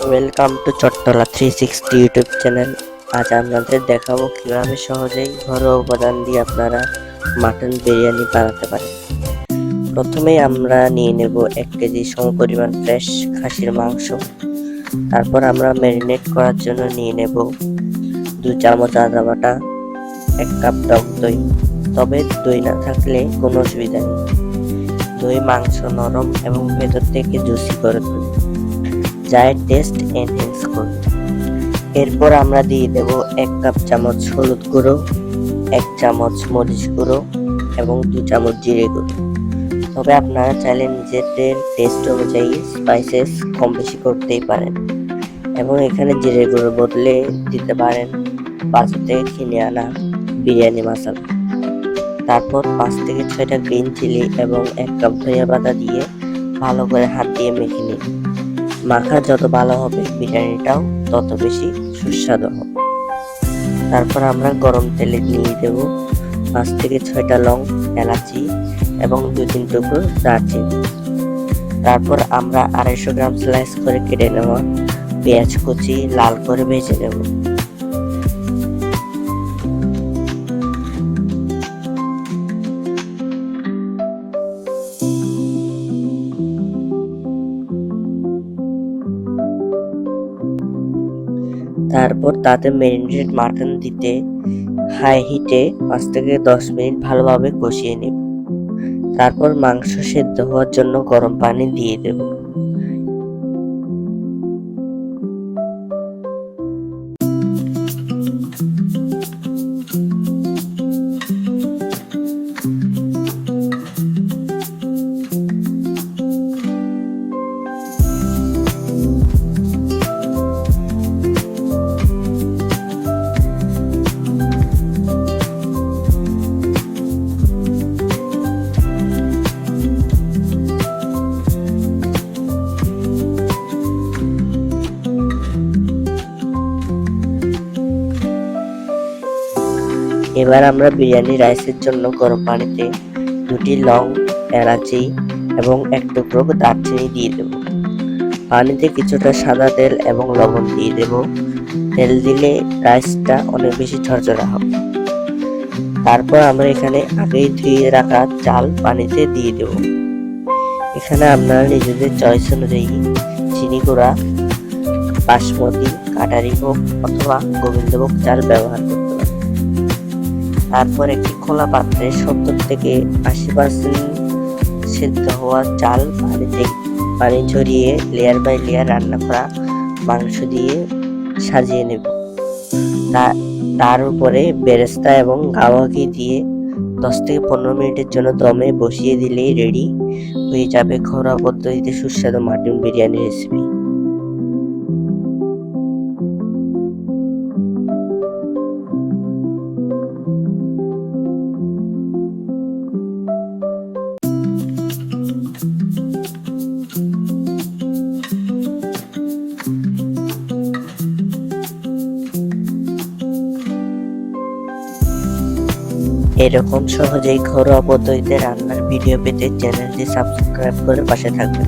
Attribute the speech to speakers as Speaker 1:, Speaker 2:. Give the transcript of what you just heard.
Speaker 1: Welcome to Chattala 360 YouTube channel. আজ আপনাদের দেখাবো কিভাবে সহজেই ঘরোয়া উপাদান দিয়ে আপনারা মাটন বিরিয়ানি বানাতে পারেন। প্রথমেই আমরা নিয়ে নেব 1 কেজি সমপরিমাণ ফ্রেশ খাসির মাংস। তারপর আমরা ম্যারিনেট করার জন্য নিয়ে নেব 2 চামচ আদা বাটা, 1 কাপ টক দই। তবে দই না থাকলে কোনো অসুবিধা নেই। দই মাংস নরম এবং ভেতর থেকে জুসি করে তোলে, যা টেস্ট এনহ্যান্স করবে। এরপর আমরা দিয়ে দেব 1 কাপ চামচ হলুদ গুঁড়ো, 1 চামচ মরিচ গুঁড়ো এবং 2 চামচ জিরে গুঁড়ো। তবে আপনারা চাইলে নিজেদের টেস্ট অনুযায়ী স্পাইসেস কম বেশি করতেই পারেন এবং এখানে জিরে গুঁড়োর বদলে দিতে পারেন বাজার থেকে কিনে আনা বিরিয়ানি মশলা। তারপর 5 থেকে 6টা গ্রিন চিলি এবং 1 কাপ ধনিয়া পাতা দিয়ে ভালো করে হাত দিয়ে মেখে নিন। মাখা যত ভালো হবে বিরিয়ানিটাও তত বেশি সুস্বাদু হবে। তারপর আমরা গরম তেলে নিয়ে দেব 5 থেকে 6টা লং, এলাচি এবং 2-3 টুকরো দারচিনি। তারপর আমরা 250 গ্রাম স্লাইস করে কেটে নেওয়া পেঁয়াজ কুচি লাল করে ভেজে নেব। তারপর তাতে ম্যারিনেটেড মাটন দিতে হাই হিটে 5 থেকে 10 মিনিট ভালোভাবে কষিয়ে নেব। তারপর মাংস সেদ্ধ হওয়ার জন্য গরম পানি দিয়ে দেব। এবার আমরা বিরিয়ানি রাইসের জন্য গরম পানিতে 2টি লং, এলাচি এবং 1 টুকরো দারচিনি দিয়ে দেব। পানিতে কিছুটা সাদা তেল এবং লবণ দিয়ে দেব। তেল দিলে রাইসটা অনেক বেশি ঝরঝরা হবে। তারপর আমরা এখানে আগেই ধুয়ে রাখা চাল পানিতে দিয়ে দেব। এখানে আপনারা নিজেদের চয়েস অনুযায়ী চিনি গুঁড়া, বাসমতি, কাটারি হোক অথবা গোবিন্দভোগ চাল ব্যবহার করতে পারেন। তারপর একটি খোলা পাত্রে 70 থেকে 80% সেদ্ধ হওয়া চাল পানি ঝরিয়ে লেয়ার বাই লেয়ার রান্না করা মাংস দিয়ে সাজিয়ে নেব। তার উপরে বেরেস্তা এবং গাওয়া ঘি দিয়ে 10 থেকে 15 মিনিটের জন্য দমে বসিয়ে দিলেই রেডি হয়ে যাবে ঘরোয়া পদ্ধতিতে সুস্বাদু মাটন বিরিয়ানি রেসিপি। এরকম সহজেই ঘরোয়া পদ্ধতিতে রান্নার ভিডিও পেতে চ্যানেলটি সাবস্ক্রাইব করে পাশে থাকবেন।